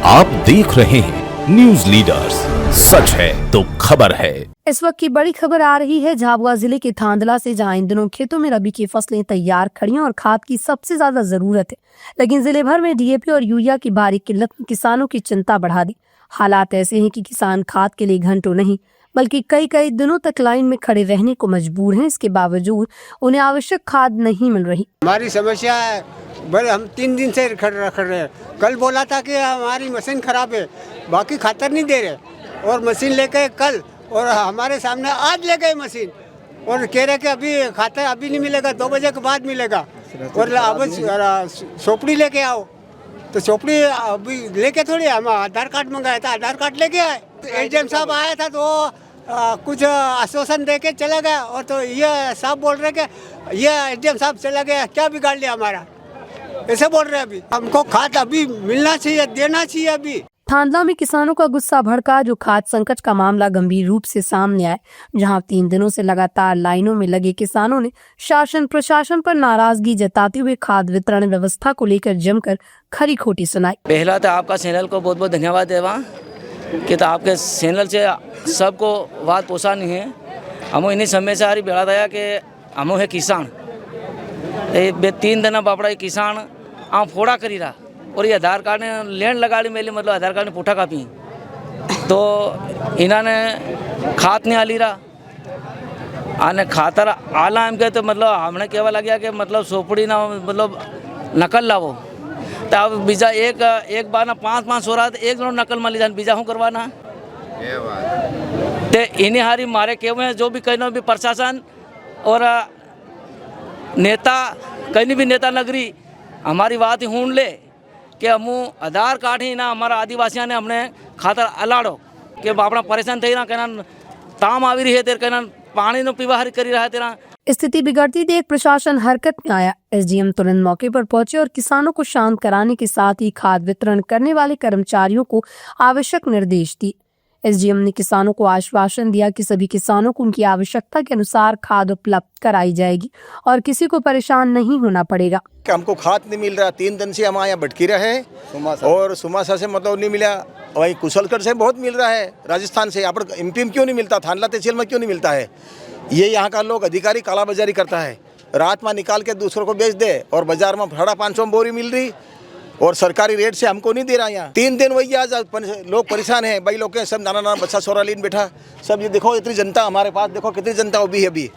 आप देख रहे हैं न्यूज लीडर्स, सच है तो खबर है। इस वक्त की बड़ी खबर आ रही है झाबुआ जिले के थांदला से, जहां इन दिनों खेतों में रबी की फसलें तैयार खड़ी हैं और खाद की सबसे ज्यादा जरूरत है। लेकिन जिले भर में डीएपी और यूरिया की भारी किल्लत ने किसानों की चिंता बढ़ा दी। हालात ऐसे हैं कि किसान खाद के लिए घंटों नहीं बल्कि कई कई दिनों तक लाइन में खड़े रहने को मजबूर हैं। इसके बावजूद उन्हें आवश्यक खाद नहीं मिल रही। हमारी समस्या है, बड़े हम 3 दिन से खड़े रहे हैं। कल बोला था कि हमारी मशीन खराब है, बाकी खातर नहीं दे रहे, और मशीन लेके कल और हमारे सामने आज ले गए मशीन और कह रहे कि अभी खातर अभी नहीं मिलेगा, 2 बजे के बाद मिलेगा। और अब सोपड़ी लेके आओ, तो सोपड़ी अभी लेके थोड़ी, हम आधार कार्ड मंगाया था, आधार कार्ड लेके आए। एसडीएम साहब आया था तो कुछ आश्वासन दे के चला गया, और तो ये साहब बोल रहे कि ये एसडीएम साहब चला गया, क्या बिगाड़ लिया हमारा, ऐसे बोल रहे हैं। अभी हमको खाद अभी मिलना चाहिए, देना चाहिए। अभी थांदला में किसानों का गुस्सा भड़का जो खाद संकट का मामला गंभीर रूप से सामने आया, जहां 3 दिनों से लगातार लाइनों में लगे किसानों ने शासन प्रशासन पर नाराजगी जताते हुए खाद वितरण व्यवस्था को लेकर जमकर खरी खोटी सुनाई। पहला तो आपका चैनल को बहुत बहुत धन्यवाद देवा कि तो आपके चैनल से सबको बात पोसा नहीं है। हम इन्हीं समय से हरी बेड़ा दया कि हम है किसान 3 दिन बापड़ा किसान आम फोड़ा करी रहा, और ये आधार कार्ड ने लैंड लगा ली मेरे, मतलब आधार कार्ड ने पुठा कापी, तो इन्होंने खात नहीं आली रहा आने खातर आला हम के, तो मतलब हमने केवल लग गया कि मतलब सोपड़ी ना मतलब नकल लावो, तो अब बीजा एक बार ना 5-5 हो रहा, तो एक जन नकल माली जान बीजा हूँ करवाना। तो इन्हें हारी मारे केवल जो भी कहना भी प्रशासन और नेता कहीं भी नेता नगरी हमारी बात ही हूँ ले कि हम आधार कार्ड ही ना हमारा आदिवासियों ने हमने खातर अलाड़ो कि अपना परेशान थे ना, कहना ताम आवी रही है तेरे, कहना पानी न पीवा हरी करी रहा है तेरा। स्थिति बिगड़ती देख प्रशासन हरकत में आया। एसडीएम तुरंत मौके पर पहुंचे और किसानों को शांत कराने के साथ ही खाद वितरण करने वाले कर्मचारियों को आवश्यक निर्देश दिए। एसडीएम ने किसानों को आश्वासन दिया कि सभी किसानों को उनकी आवश्यकता के अनुसार खाद उपलब्ध कराई जाएगी और किसी को परेशान नहीं होना पड़ेगा। हमको खाद नहीं मिल रहा, 3 दिन से हम यहाँ भटकी रहे हैं, और सुमासा से मतलब नहीं मिला, वहीं कुशलगढ़ से बहुत मिल रहा है, राजस्थान से। यहाँ पर एमपी में क्यों नहीं मिलता, थांदला तहसील में क्यों नहीं मिलता है? ये यहाँ का लोग अधिकारी कालाबाजारी करता है, रात में निकाल के दूसरों को बेच दे, और बाजार में 550 बोरी मिल रही और सरकारी रेट से हमको नहीं दे रहा। यहाँ 3 दिन वही आज लोग परेशान हैं, भाई लोग के सब नाना बच्चा सोरा लीन बैठा, सब ये देखो इतनी जनता हमारे पास, देखो कितनी जनता उभी है अभी।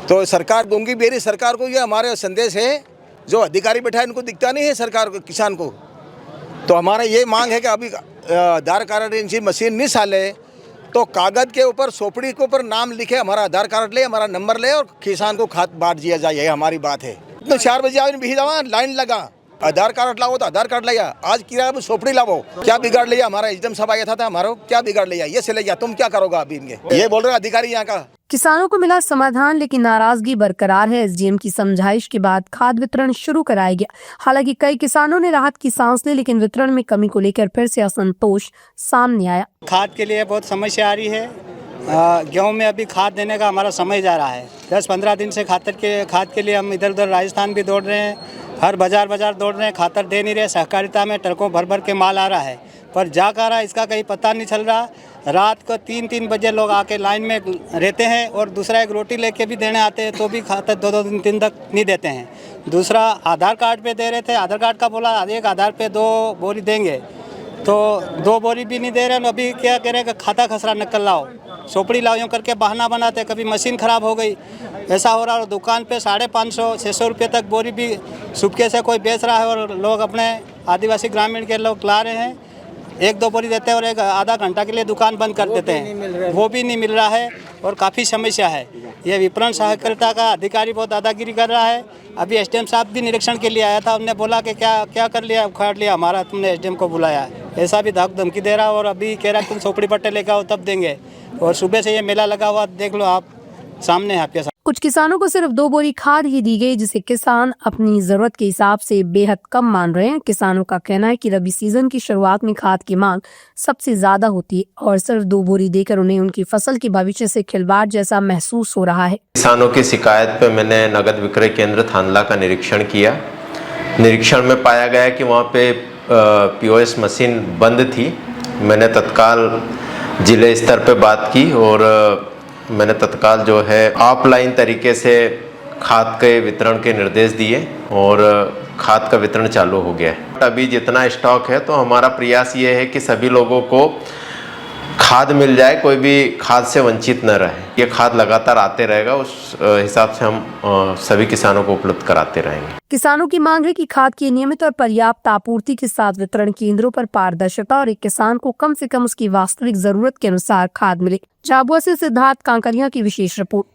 तो सरकार गूंगी बेरी सरकार को ये हमारे संदेश है, जो अधिकारी बैठा है इनको दिखता नहीं है सरकार को, किसान को। तो हमारा ये मांग है कि अभी आधार कार्ड इनकी मशीन नहीं साले तो कागज के ऊपर सोपड़ी के ऊपर नाम लिखे, हमारा आधार कार्ड ले, हमारा नंबर ले, और किसान को खाद बांट दिया जाए, यही हमारी बात है। तो 4 बजे आज भी जावा, लाइन लगा, आधार कार्ड लाओ तो आधार कार्ड लिया, आज किराया सोपड़ी लाओ, क्या बिगाड़ लिया? हमारा एसडीएम साहब आया था हमारा, क्या बिगाड़ लिया? ये से लिया, तुम क्या करोगे अभी इनके? ये बोल रहे अधिकारी यहाँ का। किसानों को मिला समाधान, लेकिन नाराजगी बरकरार है। एसडीएम की समझाइश के बाद खाद वितरण शुरू कराया गया। हालांकि कई किसानों ने राहत की सांस ली, लेकिन वितरण में कमी को लेकर फिर से असंतोष सामने आया। खाद के लिए बहुत समस्या आ रही है। गेहूं में अभी खाद देने का हमारा समय जा रहा है। 10-15 दिन से खाद के लिए हम इधर उधर राजस्थान भी दौड़ रहे हैं, हर बाजार दौड़ रहे हैं, खातर दे नहीं रहे। सहकारिता में ट्रकों भर के माल आ रहा है, पर जा कर रहा इसका कहीं पता नहीं चल रहा। रात को 3-3 बजे लोग आके लाइन में रहते हैं, और दूसरा एक रोटी लेके भी देने आते हैं, तो भी खातर 2-2 दिन तक नहीं देते हैं। दूसरा आधार कार्ड पे दे रहे थे, आधार कार्ड का बोला एक आधार पे 2 बोरी देंगे, तो 2 बोरी भी नहीं दे रहे हैं। अभी क्या कह रहे हैं कि खाता खसरा नकल लाओ, सोपड़ी लाओ, यूँ करके बहाना बनाते। कभी मशीन ख़राब हो गई, ऐसा हो रहा है। और दुकान पे 550-600 रुपये तक बोरी भी सुबह से कोई बेच रहा है, और लोग अपने आदिवासी ग्रामीण के लोग ला रहे हैं, 1-2 बोरी देते हैं और एक आधा घंटा के लिए दुकान बंद कर देते हैं, वो भी नहीं मिल रहा है, और काफ़ी समस्या है। ये विपणन सहकारिता का अधिकारी बहुत दादागिरी कर रहा है। अभी एसडीएम साहब भी निरीक्षण के लिए आया था, उन्होंने बोला कि क्या कर लिया, उखाड़ लिया हमारा, तुमने एसडीएम को बुलाया, ऐसा भी धमकी दे रहा। और अभी कह रहा तुम सोपड़ी पट्टे लेकर आओ तब देंगे। और सुबह से ये मेला लगा हुआ, देख लो आप, सामने है आपके साथ। कुछ किसानों को सिर्फ 2 बोरी खाद ही दी गई, जिसे किसान अपनी जरूरत के हिसाब से बेहद कम मान रहे हैं। किसानों का कहना है कि रबी सीजन की शुरुआत में खाद की मांग सबसे ज्यादा होती है, और सिर्फ 2 बोरी देकर उन्हें उनकी फसल के भविष्य से खिलवाड़ जैसा महसूस हो रहा है। किसानों की शिकायत पर मैंने नगद विक्रय केंद्र थांदला का निरीक्षण किया, निरीक्षण में पाया गया कि वहाँ पे पीओएस मशीन बंद थी। मैंने तत्काल जिले स्तर पे बात की और मैंने तत्काल जो है ऑफलाइन तरीके से खाद के वितरण के निर्देश दिए और खाद का वितरण चालू हो गया है। अभी जितना स्टॉक है तो हमारा प्रयास ये है कि सभी लोगों को खाद मिल जाए, कोई भी खाद से वंचित न रहे। ये खाद लगातार आते रहेगा, उस हिसाब से हम सभी किसानों को उपलब्ध कराते रहेंगे। किसानों की मांग है कि खाद की नियमित और पर्याप्त आपूर्ति के साथ वितरण केंद्रों पर पारदर्शिता और एक किसान को कम से कम उसकी वास्तविक जरूरत के अनुसार खाद मिले। झाबुआ से सिद्धार्थ कांकरिया की विशेष रिपोर्ट।